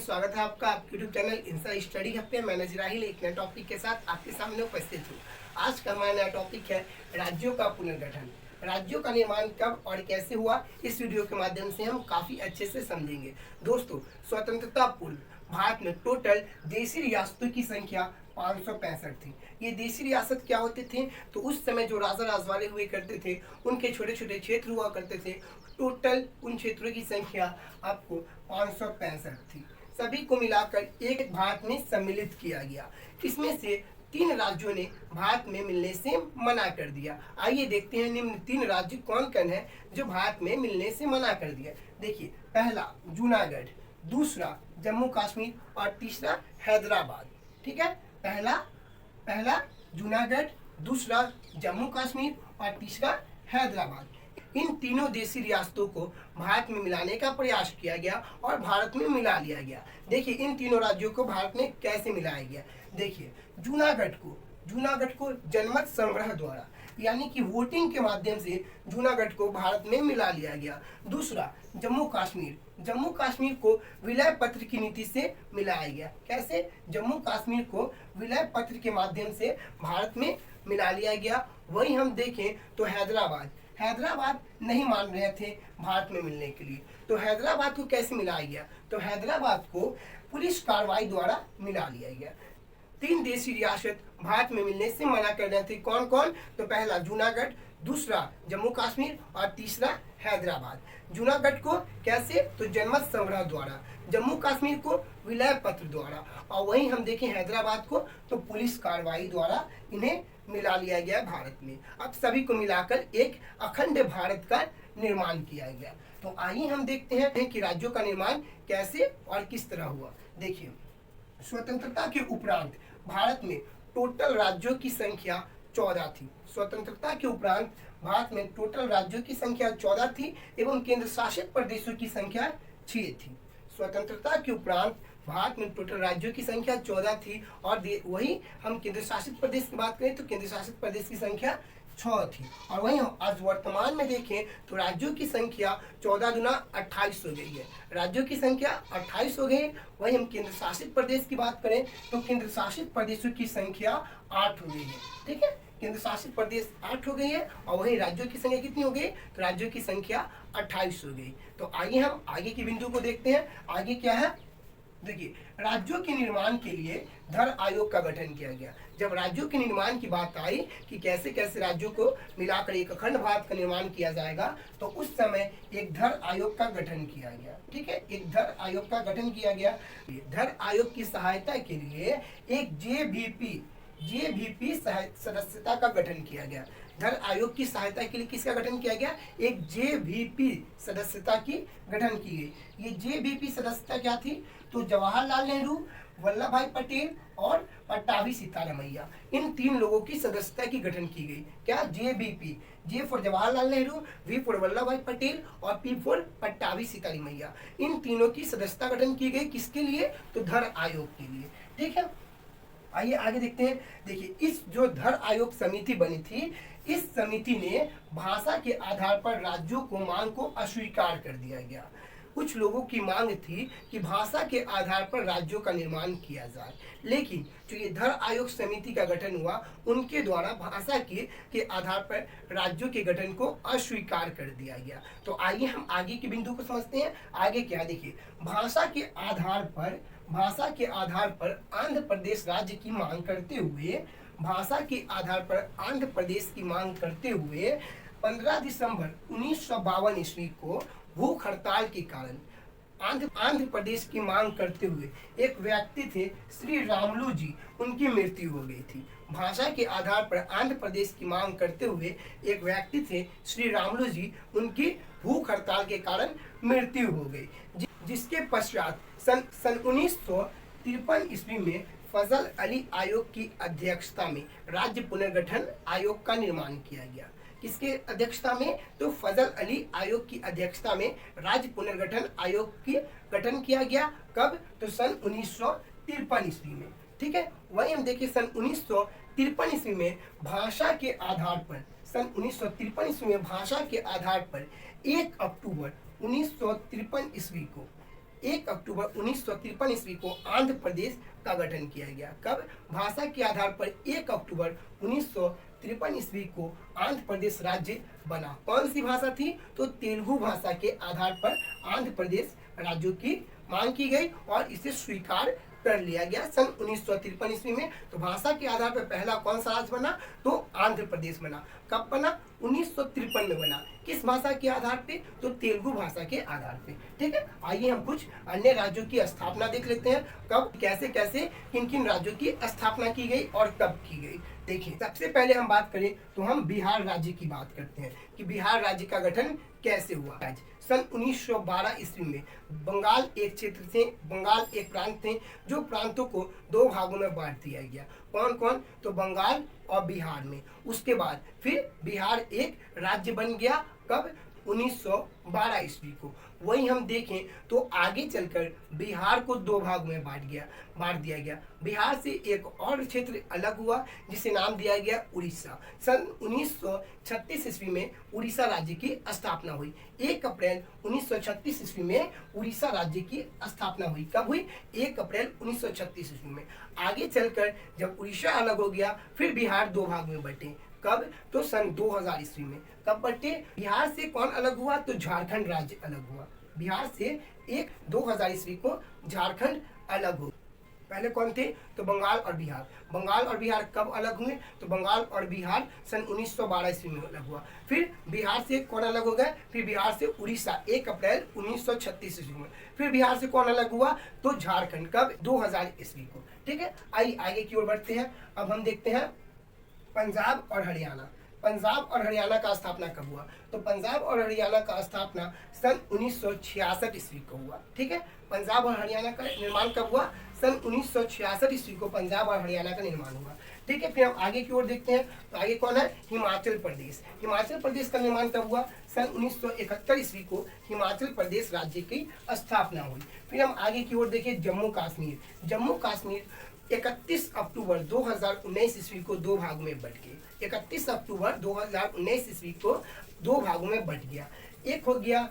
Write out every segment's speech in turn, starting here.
स्वागत है आपका आपके YouTube channel Insta study hub पे। मैं नजर राहिल एक नए टॉपिक के साथ आपके सामने उपस्थित हूँ। आज का हमारा नया टॉपिक है राज्यों का पुनर्गठन। राज्यों का निर्माण कब और कैसे हुआ, इस वीडियो के माध्यम से हम काफी अच्छे से समझेंगे। दोस्तों, स्वतंत्रता पूर्व भारत में टोटल देशी रियासतों की संख्या 565 थी। ये देशी रियासत क्या होते थे? तो उस समय जो राजा राजवाड़े हुए करते थे, उनके छोटे छोटे क्षेत्र हुआ करते थे। टोटल उन क्षेत्रों की संख्या आपको 565 थी। सभी को मिलाकर एक भारत में सम्मिलित किया गया। इसमें से 3 राज्यों ने भारत में मिलने से मना कर दिया। आइए देखते हैं निम्न 3 राज्य कौन कौन है जो भारत में मिलने से मना कर दिया। देखिए, पहला जूनागढ़, दूसरा जम्मू कश्मीर और तीसरा हैदराबाद। ठीक है, पहला जूनागढ़, दूसरा जम्मू कश्मीर और तीसरा हैदराबाद। इन तीनों देशी रियासतों को भारत में मिलाने का प्रयास किया गया और भारत में मिला लिया गया। देखिए, इन तीनों राज्यों को भारत में कैसे मिलाया गया। देखिए, जूनागढ़ को जनमत संग्रह द्वारा यानी कि वोटिंग के माध्यम से जूनागढ़ को भारत में मिला लिया गया। दूसरा जम्मू कश्मीर को विलय पत्र की नीति से मिलाया गया। कैसे? जम्मू कश्मीर को विलय पत्र के माध्यम से भारत में मिला लिया गया। वही हम देखें तो हैदराबाद नहीं मान रहे थे भारत में मिलने के लिए, तो हैदराबाद को कैसे मिलाया गया? तो हैदराबाद को पुलिस कार्रवाई द्वारा मिला लिया गया। 3 देशी रियासत भारत में मिलने से मना कर रहे थे। कौन कौन? तो पहला जूनागढ़, दूसरा जम्मू कश्मीर और तीसरा हैदराबाद। जूनागढ़ को कैसे? तो जनमत संग्रह द्वारा, जम्मू कश्मीर को विलय पत्र द्वारा, और वहीं हम देखें हैदराबाद को तो पुलिस कार्रवाई द्वारा इन्हें मिला लिया गया भारत में। अब सभी को मिलाकर एक अखंड भारत का निर्माण किया गया। तो आइए हम देखते हैं कि राज्यों का निर्माण कैसे और किस तरह हुआ। देखिए, स्वतंत्रता के उपरांत भारत में टोटल राज्यों की संख्या 14 थी। स्वतंत्रता के उपरांत भारत में टोटल राज्यों की संख्या 14 थी एवं केंद्र शासित प्रदेशों की संख्या 6 थी। स्वतंत्रता के उपरांत भारत में टोटल राज्यों की संख्या 14 थी और वही हम केंद्र शासित प्रदेश की बात करें तो केंद्र शासित प्रदेश की संख्या 6 थी। और वहीं हम आज वर्तमान में देखें तो राज्यों की संख्या 14 गुना 28 हो गई है। राज्यों की संख्या 28 हो गई। वहीं हम केंद्र शासित प्रदेश की बात करें तो केंद्र शासित प्रदेशों की संख्या 8 हो गई है। ठीक है, केंद्र शासित प्रदेश 8 हो गई है और वहीं राज्यों की संख्या कितनी हो गई? तो राज्यों की संख्या 28 हो गई। तो आइए हम आगे की बिंदु को देखते हैं। आगे क्या है? देखिए, राज्यों के निर्माण के लिए धर आयोग का गठन किया गया। जब राज्यों के निर्माण की बात आई कि कैसे कैसे राज्यों को मिलाकर एक अखंड भारत का निर्माण किया जाएगा, तो उस समय एक धर आयोग का गठन किया गया। ठीक है, एक धर आयोग का गठन किया गया। धर आयोग की सहायता के लिए एक जेवीपी सदस्यता का गठन किया गया। धर आयोग की सहायता के लिए किसका गठन किया गया? एक जेवीपी सदस्यता की गठन की गई। ये जेवीपी सदस्यता क्या थी? तो जवाहरलाल नेहरू, वल्लभ भाई पटेल और पट्टाभी सितारामैया, इन 3 लोगों की सदस्यता की गठन की गई। क्या? JVP. J for Jawaharlal Nehru, V for Vallabh bhai Patel और पी फॉर पट्टाभी सितारामैया। इन तीनों की सदस्यता गठन की गई। किसके लिए? तो धर आयोग के लिए। ठीक है, आइए आगे देखते हैं। देखिए, इस जो धर आयोग समिति बनी थी, इस समिति ने भाषा के आधार पर राज्यों को मांग को अस्वीकार कर दिया गया। कुछ लोगों की मांग थी कि भाषा के आधार पर राज्यों का निर्माण किया जाए, लेकिन जो ये धर आयोग समिति का गठन हुआ, उनके द्वारा भाषा के आधार पर राज्यों के गठन को अस्वीकार कर दिया गया। तो आइए हम आगे की बिंदु को समझते हैं। आगे क्या? देखिए, भाषा के आधार पर आंध्र प्रदेश राज्य की मांग करते हुए, भाषा के आधार पर आंध्र प्रदेश की मांग करते हुए 15 दिसंबर 1952 ईस्वी को भूख हड़ताल के कारण आंध्र प्रदेश की मांग करते हुए एक व्यक्ति थे श्री रामुलू जी, उनकी मृत्यु हो गई थी। भाषा के आधार पर आंध्र प्रदेश की मांग करते हुए एक व्यक्ति थे श्री रामुलू जी, उनकी भूख हड़ताल के कारण मृत्यु हो गई। जिसके पश्चात सन 1953 ईस्वी में फजल अली आयोग की अध्यक्षता में राज्य पुनर्गठन आयोग का निर्माण किया गया। किसके अध्यक्षता में? तो फजल अली आयोग की अध्यक्षता में राज्य पुनर्गठन आयोग की गठन किया गया। कब? तो सन 1953 ईस्वी में। ठीक है, वही हम देखिए सन 1953 ईस्वी में भाषा के आधार पर, सन 1953 ईस्वी में भाषा के आधार पर 1 अक्टूबर 1953 ईस्वी को 1 अक्टूबर 1953 ईस्वी को आंध्र प्रदेश का गठन किया गया। कब? भाषा के आधार पर 1 अक्टूबर 1953 ईस्वी को आंध्र प्रदेश राज्य बना। कौन सी भाषा थी? तो तेलुगु भाषा के आधार पर आंध्र प्रदेश राज्यों की मांग की गई और इसे स्वीकार कर लिया गया सन 1953 ईस्वी में। तो भाषा के आधार पर पहला कौन सा राज्य बना? तो आंध्र प्रदेश बना। कब बना? 1953 में बना। किस भाषा के आधार पे? तो तेलुगु भाषा के आधार पे। ठीक है, आइए हम कुछ अन्य राज्यों की स्थापना देख लेते हैं, कब कैसे कैसे किन किन राज्यों की स्थापना की गई और कब की गई। देखिए, सबसे पहले हम बात करें तो हम बिहार राज्य की बात करते हैं कि बिहार राज्य का गठन कैसे हुआ। सन 1912 ईस्वी में बंगाल एक क्षेत्र थे, बंगाल एक प्रांत थे, जो प्रांतों को दो भागों में बांट दिया गया। कौन कौन? तो बंगाल और बिहार में। उसके बाद फिर बिहार एक राज्य बन गया। कब? 1912 ईस्वी को। वही हम देखें तो आगे चलकर बिहार को दो भाग में बांट दिया गया। बिहार से एक और क्षेत्र अलग हुआ जिसे नाम दिया गया उड़ीसा। सन 1936 ईस्वी में उड़ीसा राज्य की स्थापना हुई। 1 अप्रैल 1936 ईस्वी में उड़ीसा राज्य की स्थापना हुई। कब हुई? 1 अप्रैल 1936 ईस्वी में। आगे चलकर जब उड़ीसा अलग हो गया, फिर बिहार दो भाग में बटे। कब? तो सन 2000 ईस्वी में। कब बटे? बिहार से कौन अलग हुआ? तो झारखंड राज्य अलग हुआ। बिहार से 2000 ईस्वी को झारखंड अलग हुआ। पहले कौन थे? तो बंगाल और बिहार। बंगाल और बिहार कब अलग हुए? तो बंगाल और बिहार सन 1912 ईस्वी में अलग हुआ। फिर बिहार से कौन अलग हो गया? फिर बिहार से उड़ीसा 1 अप्रैल 1936 ईस्वी में। फिर बिहार से कौन अलग हुआ? तो झारखंड। कब? 2000 ईस्वी को। ठीक है, आइए आगे की ओर बढ़ते हैं। अब हम देखते हैं पंजाब और हरियाणा। पंजाब और हरियाणा का स्थापना कब हुआ? तो पंजाब और हरियाणा का स्थापना सन 1966 ईस्वी को हुआ। ठीक है, पंजाब और हरियाणा का निर्माण कब हुआ? सन 1966 ईस्वी को पंजाब और हरियाणा का निर्माण हुआ। ठीक है, फिर हम आगे की ओर देखते हैं। तो आगे कौन है? हिमाचल प्रदेश। हिमाचल प्रदेश का निर्माण कब हुआ? सन 1971 ईस्वी को हिमाचल प्रदेश राज्य की स्थापना हुई। फिर हम आगे की ओर देखें, जम्मू कश्मीर। जम्मू कश्मीर 31 अक्टूबर 2019 ईस्वी को दो भागों में बट गए। 31 अक्टूबर 2019 ईस्वी को दो भागों में बट गया। एक हो गया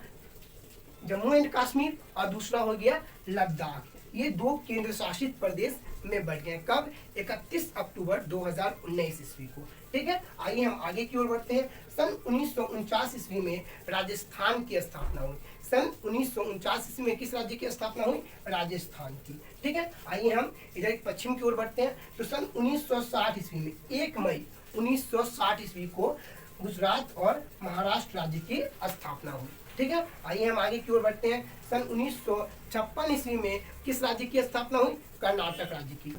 जम्मू एंड कश्मीर और दूसरा हो गया लद्दाख। ये दो केंद्र शासित प्रदेश में बट गए। कब? 31 अक्टूबर 2019 ईस्वी को। ठीक है, आइए हम आगे की ओर बढ़ते हैं। सन 1949 ईस्वी में राजस्थान की स्थापना हुई। सन 1949 ईस्वी में किस राज्य की स्थापना हुई? राजस्थान की। ठीक है, आइए हम इधर पश्चिम की ओर बढ़ते हैं। तो सन 1960 ईस्वी में 1 मई 1960 ईस्वी को गुजरात और महाराष्ट्र राज्य की स्थापना हुई। ठीक है, आइए हम आगे की ओर बढ़ते हैं। सन 1956 ईस्वी में किस राज्य की स्थापना हुई? कर्नाटक राज्य की।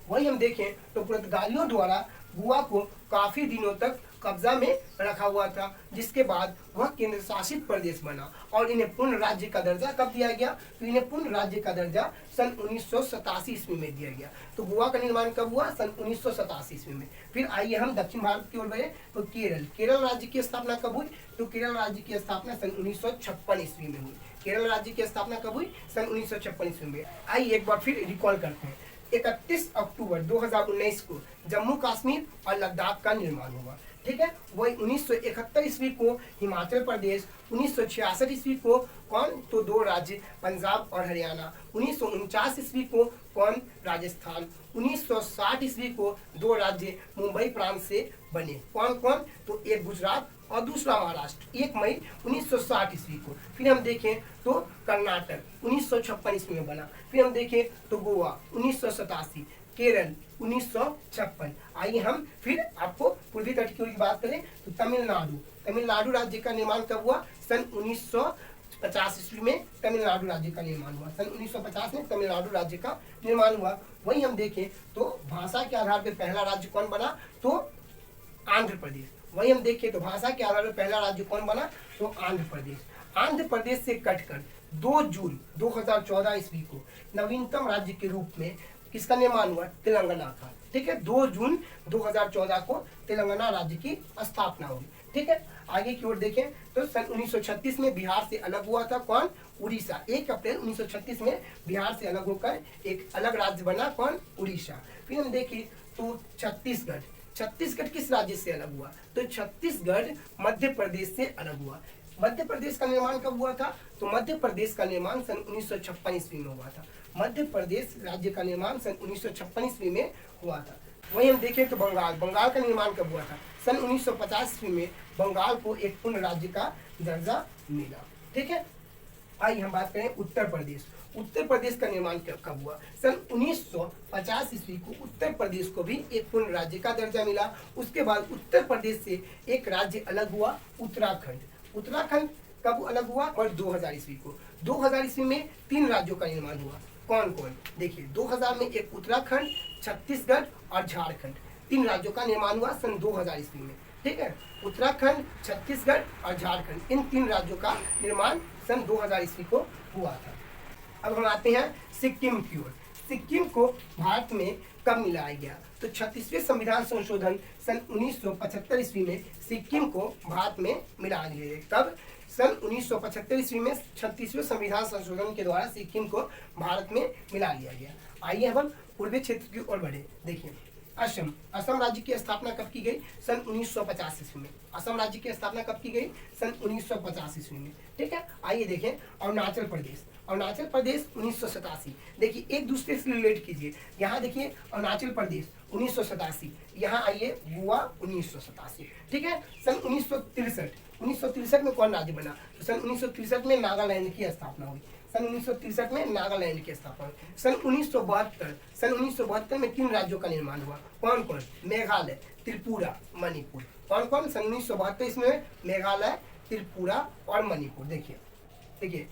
वही हम देखें तो पुर्तगालियों द्वारा गोवा को काफी दिनों तक कब्जा में रखा हुआ था, जिसके बाद वह केंद्र शासित प्रदेश बना और इन्हें पूर्ण राज्य का दर्जा कब दिया गया? तो इन्हें पूर्ण राज्य का दर्जा सन 1987 ईस्वी में दिया गया। तो गोवा का निर्माण कब हुआ? सन 1987 ईस्वी में। फिर आइए हम दक्षिण भारत की ओर बढ़े तो केरल राज्य की स्थापना कब हुई? तो केरल राज्य की स्थापना सन 1956 ईस्वी में हुई। केरल राज्य की स्थापना कब हुई? सन 1956 ईस्वी में। आइए एक बार फिर रिकॉल करते हैं। 31 अक्टूबर 2019 को जम्मू कश्मीर और लद्दाख का निर्माण हुआ। ठीक है, वही 1971 ईस्वी को हिमाचल प्रदेश, 1966 ईस्वी को कौन? तो दो राज्य पंजाब और हरियाणा। 1949 ईस्वी को कौन? राजस्थान। 1960 ईस्वी को दो राज्य मुंबई प्रांत से बने। कौन कौन? तो एक गुजरात और दूसरा महाराष्ट्र। 1 मई 1960 ईस्वी को। फिर हम देखें तो कर्नाटक 1956 ईस्वी में बना। फिर हम देखें तो गोवा 1987, केरल 1956। आइए हम फिर आपको पूर्वी तट की बात करें तो तमिलनाडु राज्य का निर्माण कब हुआ? सन 1950 ईस्वी में तमिलनाडु राज्य का निर्माण हुआ। सन 1950 में तमिलनाडु राज्य का निर्माण हुआ। वही हम देखें तो भाषा के आधार पर पहला राज्य कौन बना? तो आंध्र प्रदेश। वही हम देखें तो भाषा के आधार पर पहला राज्य कौन बना? तो आंध्र प्रदेश। आंध्र प्रदेश से कटकर 2 जून 2014 ईस्वी को नवीनतम राज्य के रूप में किसका निर्माण हुआ? तेलंगाना का। ठीक है, 2 जून 2014 को तेलंगाना राज्य की स्थापना हुई। ठीक है, आगे की ओर देखें तो सन 1936 में बिहार से अलग हुआ था। कौन? उड़ीसा। 1 अप्रैल 1936 में बिहार से अलग होकर एक अलग राज्य बना। कौन? उड़ीसा। फिर हम देखें तो छत्तीसगढ़ किस राज्य से अलग हुआ? तो छत्तीसगढ़ मध्य प्रदेश से अलग हुआ। मध्य प्रदेश का निर्माण कब हुआ था? तो मध्य प्रदेश का निर्माण सन 1956 ईस्वी में हुआ था। मध्य प्रदेश राज्य का निर्माण सन 1956 ईस्वी में हुआ था। वहीं हम देखें तो बंगाल का निर्माण कब हुआ था? सन 1950 ईस्वी में बंगाल को एक पूर्ण राज्य का दर्जा मिला। ठीक है, आइए हम बात करें उत्तर प्रदेश। उत्तर प्रदेश का निर्माण कब हुआ? सन 1950 ईस्वी को उत्तर प्रदेश को भी एक पूर्ण राज्य का दर्जा मिला। उसके बाद उत्तर प्रदेश से एक राज्य अलग हुआ, उत्तराखंड। उत्तराखंड कब अलग हुआ? और 2000 ईस्वी को। 2000 ईस्वी में 3 राज्यों का निर्माण हुआ। कौन कौन? देखिए, 2000 में एक उत्तराखंड, छत्तीसगढ़ और झारखंड, 3 राज्यों का निर्माण हुआ सन 2000 ईस्वी में। ठीक है, उत्तराखंड, छत्तीसगढ़ और झारखंड, इन 3 राज्यों का निर्माण सन 2000 ईस्वी को हुआ था। अब हम आते हैं सिक्किम की ओर। सिक्किम को भारत में कब मिलाया गया? तो 36वें संविधान संशोधन सन 1975 ईस्वी में सिक्किम को भारत में मिला दिया गया। कब? सन 1975 ईस्वी में 36वें संविधान संशोधन के द्वारा सिक्किम को भारत में मिला लिया गया। आइए अब हम पूर्वी क्षेत्र की ओर बढ़े। देखिए, असम राज्य की स्थापना कब की गई? सन 1950 ईस्वी में। असम राज्य की स्थापना कब की गई? सन 1950 ईस्वी में। ठीक है, आइए देखें अरुणाचल प्रदेश। अरुणाचल प्रदेश 1987। देखिए, एक दूसरे से रिलेट कीजिए। यहाँ देखिए अरुणाचल प्रदेश 1987, यहाँ आइए गोवा 1987। ठीक है, सन 1963 में कौन राज्य बना? तो सन 1963 में नागालैंड की स्थापना हुई। सन 1963 में नागालैंड की स्थापना हुई। सन 1972 में 3 राज्यों का निर्माण हुआ। कौन कौन? मेघालय, त्रिपुरा, मणिपुर। कौन कौन? सन 1972 इसमें मेघालय, त्रिपुरा और मणिपुर। देखिए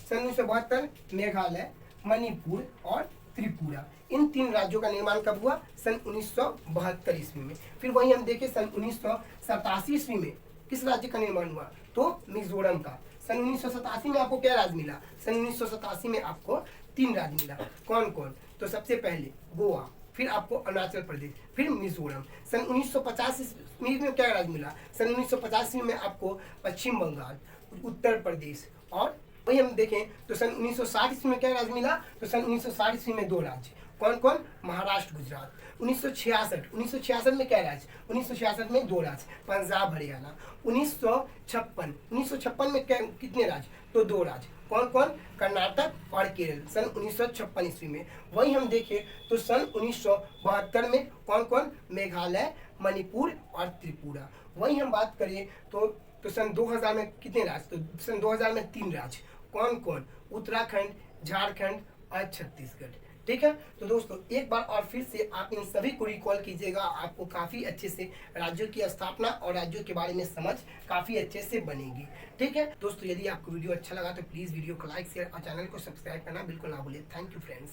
सन 1972 मेघालय, मणिपुर और त्रिपुरा, इन 3 राज्यों का निर्माण कब हुआ? सन 1972 ईस्वी में। फिर वहीं हम देखें सन 1987 ईस्वी में किस राज्य का निर्माण हुआ? तो मिजोरम का। सन 1987 में आपको क्या राज्य मिला? सन 1987 में आपको 3 राज्य मिला। कौन कौन? तो सबसे पहले गोवा, फिर आपको अरुणाचल प्रदेश, फिर मिजोरम। सन 1950 ईस्वी में क्या राज्य मिला? सन 1950 में आपको पश्चिम बंगाल, उत्तर प्रदेश और वही हम देखें तो सन 1960 ईस्वी में क्या राज्य मिला? तो सन 1960 ईस्वी में 2 राज्य। कौन कौन? महाराष्ट्र, गुजरात। 1966 में क्या राज्य? 1966 में 2 राज्य, पंजाब, हरियाणा। 1956 में क्या कितने राज्य? तो 2 राज्य। कौन कौन? कर्नाटक और केरल, सन 1956 ईस्वी में। वहीं हम देखें तो सन 1972 में कौन कौन? मेघालय, मणिपुर और त्रिपुरा। वहीं हम बात करें तो सन 2000 में कितने राज्य? तो सन 2000 में 3 राज्य। कौन कौन? उत्तराखंड, झारखंड और छत्तीसगढ़। ठीक है, तो दोस्तों एक बार और फिर से आप इन सभी को रिकॉल कीजिएगा। आपको काफ़ी अच्छे से राज्यों की स्थापना और राज्यों के बारे में समझ काफ़ी अच्छे से बनेगी। ठीक है दोस्तों, यदि आपको वीडियो अच्छा लगा तो प्लीज़ वीडियो को लाइक, शेयर और चैनल को सब्सक्राइब करना बिल्कुल ना भूलिए। Thank you friends.